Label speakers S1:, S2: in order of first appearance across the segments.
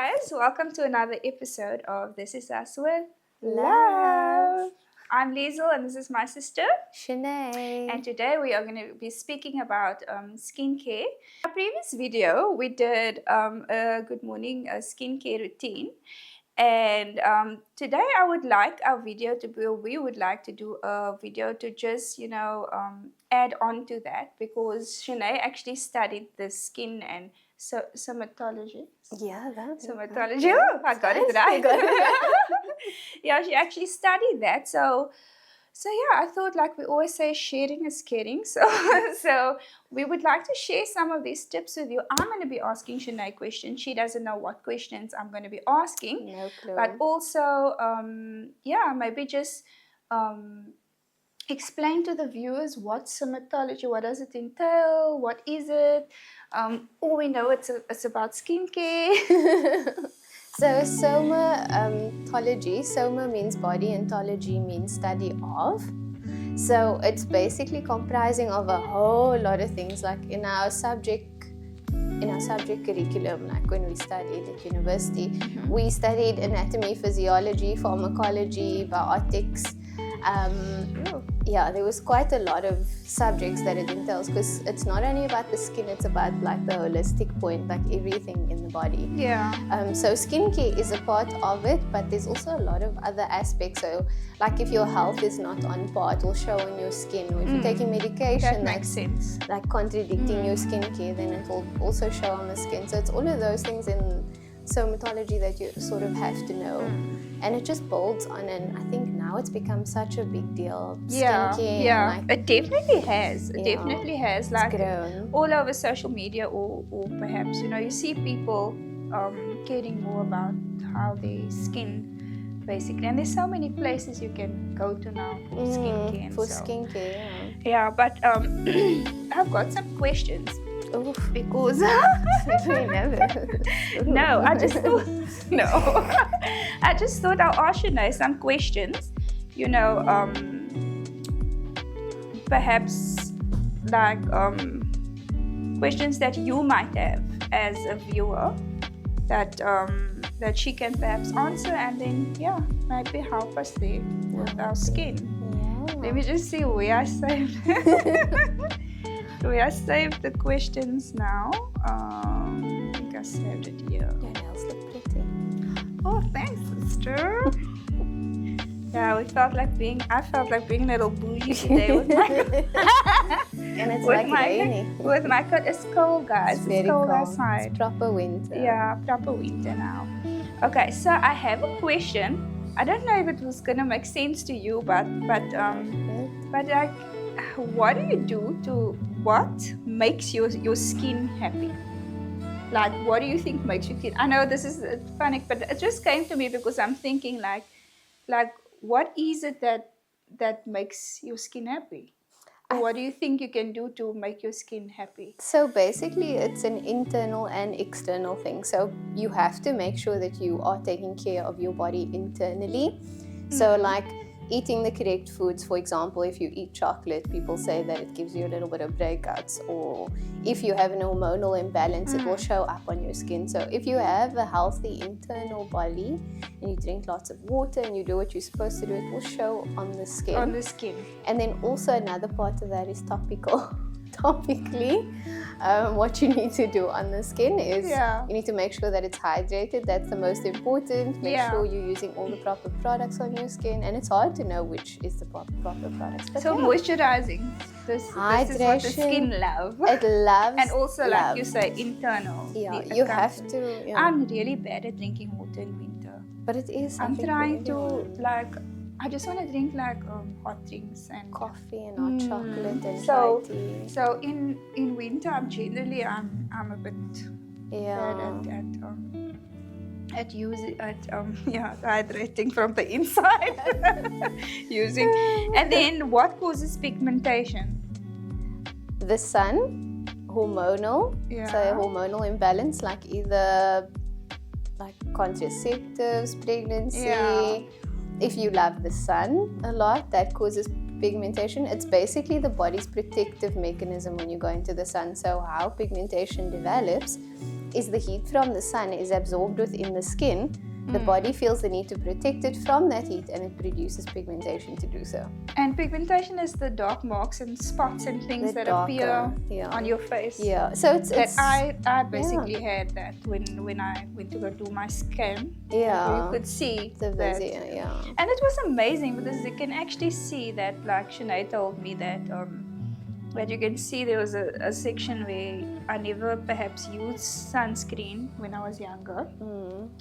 S1: guys, welcome to another episode of This Is Us with
S2: Love.
S1: I'm Liesl and this is my sister.
S2: Chene.
S1: And today we are going to be speaking about skincare. In our previous video, we did a good morning skincare routine. And today I would like our video to be, we would like to do a video to just, add on to that because Chene actually studied the skin and somatology.
S2: Yeah, that's
S1: Somatology. Oh, I got it right. Yeah, she actually studied that. So yeah, I thought like we always say, sharing is caring. So we would like to share some of these tips with you. I'm going to be asking Chene questions. She doesn't know what questions I'm going to be asking.
S2: no clue.
S1: But also, maybe just explain to the viewers what somatology, what does it entail, what is it? All we know it's about skincare.
S2: So somatology, soma means body and tology means study of. So it's basically comprising of a whole lot of things. Like in our subject curriculum, like when we studied at university, we studied anatomy, physiology, pharmacology, biotics. There was quite a lot of subjects that it entails because it's not only about the skin, it's about like the holistic point, like everything in the body.
S1: Yeah.
S2: So skincare is a part of it, but there's also a lot of other aspects. So like if your health is not on par, it will show on your skin. Or if you're taking medication
S1: that makes sense.
S2: like contradicting your skincare, then it will also show on the skin. So it's all of those things in somatology that you sort of have to know. And it just builds on, and I think now it's become such a big deal. Skincare,
S1: Yeah. It definitely has. It definitely has. Like
S2: grown
S1: all over social media, or perhaps you see people caring more about how their skin, basically. And there's so many places you can go to now for skincare. And
S2: for
S1: so.
S2: skincare.
S1: Yeah, but I've got some questions.
S2: Oof.
S1: Because
S2: No,
S1: I just thought I'll ask you some questions. Perhaps like questions that you might have as a viewer that she can perhaps answer, and then maybe help us there with our skin.
S2: Yeah.
S1: Let me just see where I saved. I saved the questions now. I think I saved it here.
S2: Your nails look pretty.
S1: Oh, thanks, sister. Yeah, I felt like being a little bougie today with my
S2: And it's like rainy.
S1: With my coat. It's cold, guys.
S2: It's very
S1: cold
S2: cold.
S1: outside.
S2: It's proper winter.
S1: Yeah, proper winter now. Okay, so I have a question. I don't know if it was gonna make sense to you, but like, what do what makes your skin happy? Like, what do you think makes you skin? I know this is funny, but it just came to me because I'm thinking like what is it that makes your skin happy? What do you think you can do to make your skin happy?
S2: So basically it's an internal and external thing. So you have to make sure that you are taking care of your body internally. So like eating the correct foods. For example, if you eat chocolate, people say that it gives you a little bit of breakouts, or if you have an hormonal imbalance, it will show up on your skin. So if you have a healthy internal body and you drink lots of water and you do what you're supposed to do, it will show on the skin.
S1: On the skin.
S2: And then also another part of that is topically. What you need to do on the skin is you need to make sure that it's hydrated. That's the most important. Make sure you're using all the proper products on your skin, and it's hard to know which is the proper products. But
S1: so moisturizing. This is what the skin loves.
S2: It loves.
S1: And also, like you say, internal.
S2: Yeah, you have to. Yeah.
S1: I'm really bad at drinking water in winter.
S2: But it is.
S1: I'm trying to I just want to drink like hot drinks and
S2: coffee and hot chocolate and chai tea.
S1: So in winter, I'm a bit bad at using hydrating from the inside. And then what causes pigmentation?
S2: The sun, hormonal. So hormonal imbalance, like either like contraceptives, pregnancy. If you love the sun a lot, that causes pigmentation, it's basically the body's protective mechanism when you go into the sun. So how pigmentation develops is the heat from the sun is absorbed within the skin. The body feels the need to protect it from that heat, and it produces pigmentation to do so.
S1: And pigmentation is the dark marks and spots and things
S2: The
S1: that
S2: darker,
S1: appear
S2: yeah.
S1: on your face.
S2: Yeah, so it's
S1: I basically had that when I went to go do my scan.
S2: Yeah.
S1: You could see
S2: the
S1: that.
S2: vision, yeah.
S1: And it was amazing because you can actually see that, like Chene told me that you can see there was a section where I never perhaps used sunscreen when I was younger.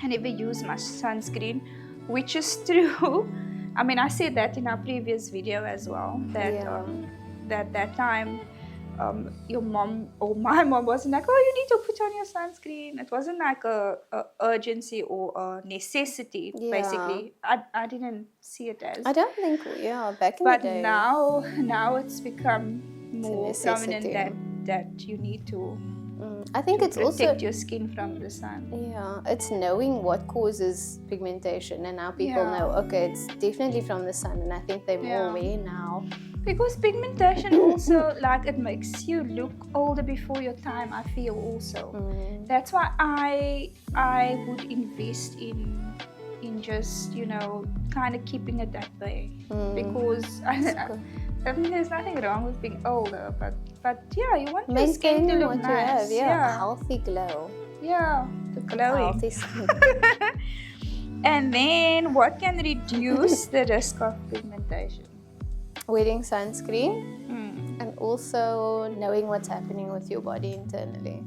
S1: I never used much sunscreen, which is true. I mean, I said that in our previous video as well, that that time your mom or my mom wasn't like, oh, you need to put on your sunscreen. It wasn't like a urgency or a necessity, basically. I didn't see it as.
S2: I don't think, back in
S1: But
S2: the day.
S1: now it's become more prominent that you need to
S2: I think it's
S1: protect
S2: also
S1: your skin from the sun.
S2: Yeah, it's knowing what causes pigmentation, and now people know, okay, it's definitely from the sun, and I think they're more aware now.
S1: Because pigmentation also, like, it makes you look older before your time, I feel also. That's why I would invest in just, kind of keeping it that way. Because I mean, there's nothing wrong with being older, but yeah, you want your skin to look nice.
S2: A healthy glow.
S1: Yeah, the glowing.
S2: Healthy skin.
S1: And then, what can reduce the risk of pigmentation?
S2: Wearing sunscreen, and also knowing what's happening with your body internally.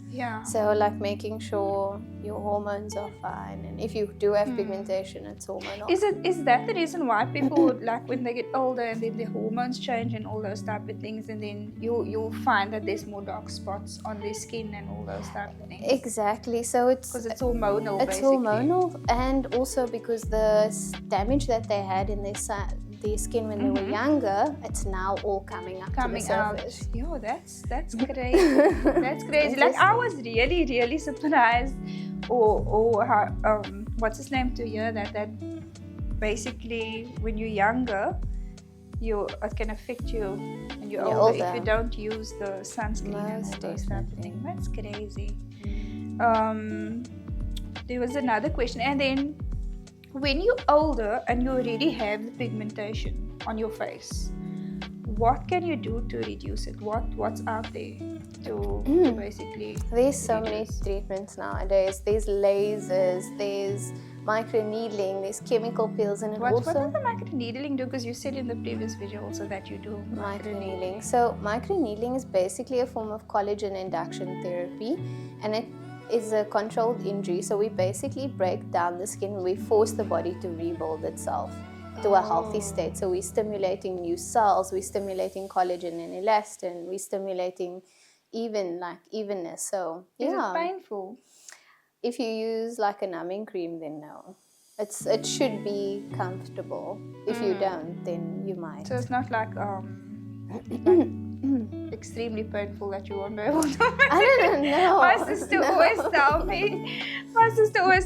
S1: Yeah.
S2: So, like, making sure your hormones are fine, and if you do have pigmentation, it's hormonal.
S1: Is that the reason why people like when they get older and then their hormones change and all those type of things, and then you'll find that there's more dark spots on their skin and all those type of things?
S2: Exactly. So
S1: because it's hormonal.
S2: It's hormonal, and also because the damage that they had in their skin when they were younger, it's now all coming up to the surface.
S1: Yo, that's crazy. That's crazy. Like, I was really, really surprised, or how, what's his name, to hear that basically when you're younger, it can affect you when you're older if you don't use the sunscreen and all those type of things. That's crazy. There was another question, and then when you're older and you already have the pigmentation on your face, what can you do to reduce it? What's out there to basically
S2: There's so many treatments nowadays. There's lasers, there's microneedling, there's chemical peels, and
S1: what does the microneedling do? Because you said in the previous video also that you do
S2: microneedling. So microneedling is basically a form of collagen induction therapy, and it is a controlled injury. So we basically break down the skin, we force the body to rebuild itself to a healthy state. So we're stimulating new cells, we're stimulating collagen and elastin, we're stimulating evenness. So
S1: is it painful?
S2: If you use like a numbing cream, then no. It should be comfortable. If you don't, then you might.
S1: So it's not like extremely painful that you won't be able to.
S2: I don't know.
S1: My sister always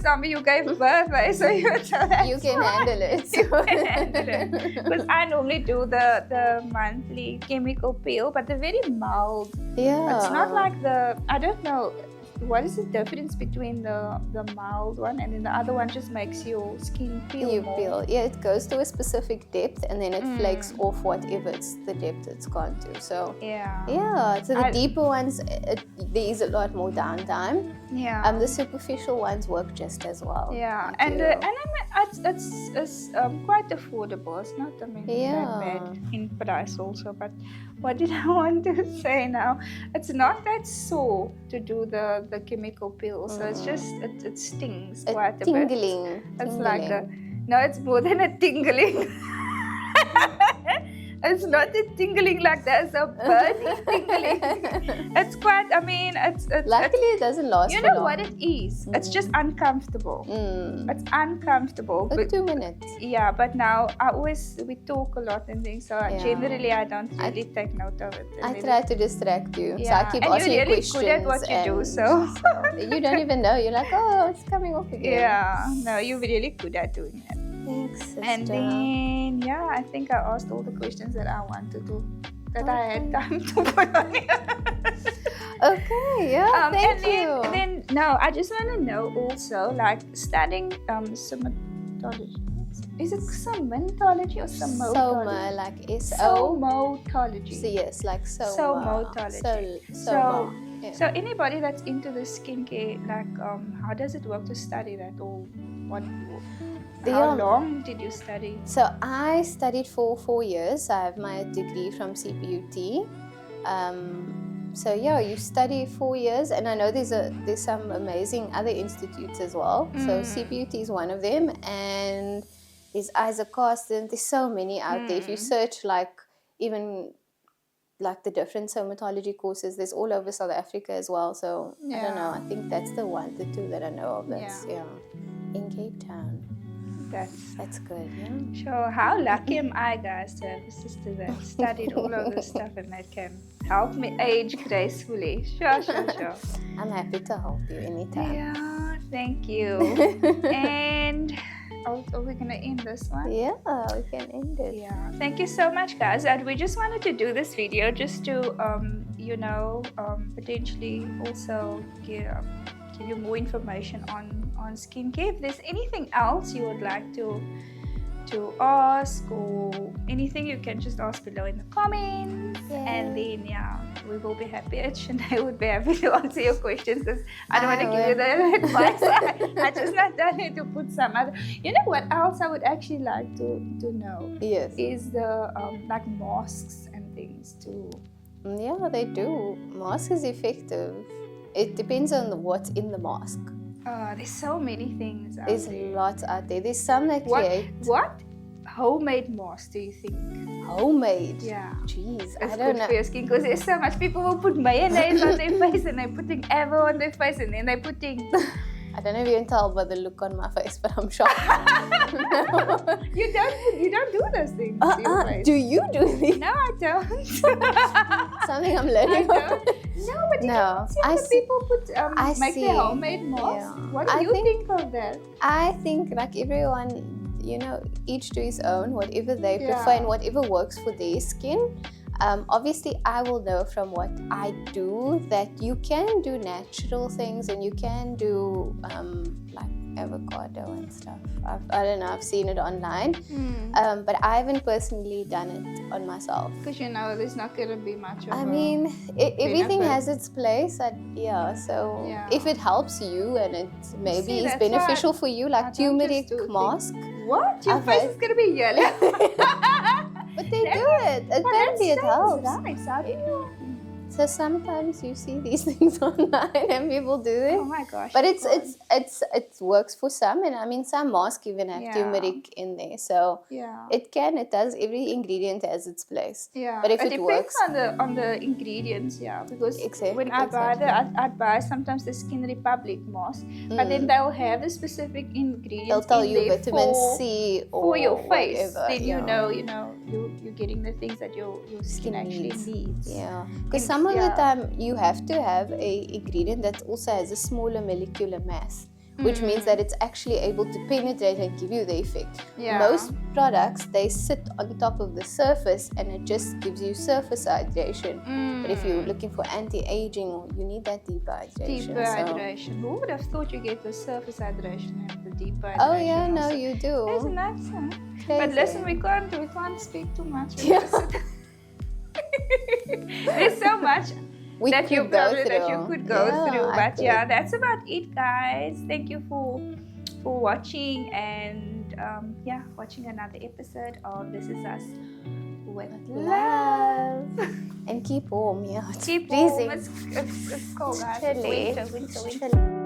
S1: tell me you gave birth, right? So you
S2: can handle it.
S1: You can handle it. Because I normally do the monthly chemical peel, but they're very mild.
S2: Yeah.
S1: It's not like I don't know. What is the difference between the mild one and then the other one just makes your skin peel more?
S2: Yeah, it goes to a specific depth and then it flakes off whatever it's the depth it's gone to. So so the deeper ones, there is a lot more downtime.
S1: Yeah.
S2: The superficial ones work just as well.
S1: Yeah, and I mean it's quite affordable. It's not that bad in price also. But what did I want to say now? It's not that sore to do the chemical peel, so it's just it stings quite a bit.
S2: Tingling.
S1: It's like it's more than a tingling. It's not a tingling like that, it's a burning tingling. It's quite, I mean, it's
S2: luckily it doesn't last
S1: you
S2: for
S1: know
S2: long.
S1: what it is? It's just uncomfortable. It's uncomfortable.
S2: But 2 minutes.
S1: Yeah, but now we talk a lot and things, so generally I don't really take note of it.
S2: I try to distract you, so I keep asking you questions.
S1: And you're really good at what you do, so
S2: you don't even know. You're like, oh, it's coming off again.
S1: Yeah, no, you're really good at doing that.
S2: Thanks, sister.
S1: And then, yeah, I think I asked all the questions that I wanted to, that I had time to put on here.
S2: Okay, yeah, thank you.
S1: And then, no, I just want to know also, like, studying somatology. Is it somatology or somotology?
S2: Soma, like S-O.
S1: Somotology.
S2: So yes, like soma.
S1: Somotology.
S2: Soma. Yeah.
S1: So anybody that's into the skincare, like, how does it work to study that, or what? How long did you study?
S2: So I studied for 4 years. I have my degree from CPUT. So yeah, you study 4 years, and I know there's some amazing other institutes as well. So CPUT is one of them, and there's Isaac Carsten. There's so many out there. If you search, like, even like the different somatology courses, there's all over South Africa as well. So I don't know. I think that's the two that I know of. That's in Cape Town. That's good, yeah.
S1: Sure. How lucky am I, guys, to have a sister that studied all of this stuff and that can help me age gracefully. Sure.
S2: I'm happy to help you anytime.
S1: Yeah, thank you. And are we going to end this one?
S2: Yeah, we can end it.
S1: Yeah. Thank you so much, guys. And we just wanted to do this video just to, potentially also give you more information on skincare. If there's anything else you would like to ask, or anything, you can just ask below in the comments. And then we will be happy. Chene would be happy to answer your questions, because I don't want to give you the advice. I just not done it to put some other. You know what else I would actually like to know?
S2: Yes.
S1: Is the like masks and things too.
S2: Yeah, they do. Mask is effective. It depends on what's in the mask.
S1: There's so many things out
S2: There's
S1: there.
S2: lots out there. There's some that create...
S1: What homemade mask do you think?
S2: Homemade?
S1: Yeah.
S2: Jeez,
S1: I don't know. It's
S2: know.
S1: good for your skin, because there's so much. People will put mayonnaise on their face, and they're putting Avo on their face, and then they're putting...
S2: I don't know if you can tell by the look on my face, but I'm shocked. No.
S1: You don't do those things to your face.
S2: Do you do these?
S1: No, I don't.
S2: Something I'm learning.
S1: No, but you don't see other people put make their homemade masks.
S2: Yeah.
S1: What do you think of that?
S2: I think, like, everyone, each to his own, whatever they prefer and whatever works for their skin. Obviously, I will know from what I do that you can do natural things, and you can do like avocado and stuff. I don't know, I've seen it online, but I haven't personally done it on myself.
S1: Because there's not going to be much of
S2: everything has its place. If it helps you and it maybe is beneficial for you, like turmeric mask.
S1: What? Your face is going to be yellow.
S2: But they do it. Apparently it helps.
S1: Nice. How do you?
S2: So sometimes you see these things online and people do it.
S1: Oh my gosh!
S2: But it works for some, and some masks even have turmeric in there. So it does. Every ingredient has its place.
S1: Yeah.
S2: But if it works
S1: on the ingredients, because when I buy I'd buy sometimes the Skin Republic mask, but then they'll have the specific ingredients.
S2: They'll tell you vitamin C
S1: for your face.
S2: Whatever,
S1: then you're getting the things that your skin actually needs.
S2: Yeah. Because some of the time you have to have a ingredient that also has a smaller molecular mass, which means that it's actually able to penetrate and give you the effect. Most products, they sit on top of the surface and it just gives you surface hydration. But if you're looking for anti-aging, you need that deeper hydration.
S1: Deeper hydration. Who would have thought you get the surface hydration and the deeper hydration?
S2: Oh yeah, no, you do.
S1: Isn't that so? But listen, we can't speak too much. There's so much that you could go through. But that's about it, guys. Thank you for watching, and watching another episode of This Is Us with Love.
S2: And keep warm,
S1: Keep warm. It's cold, guys. It's winter.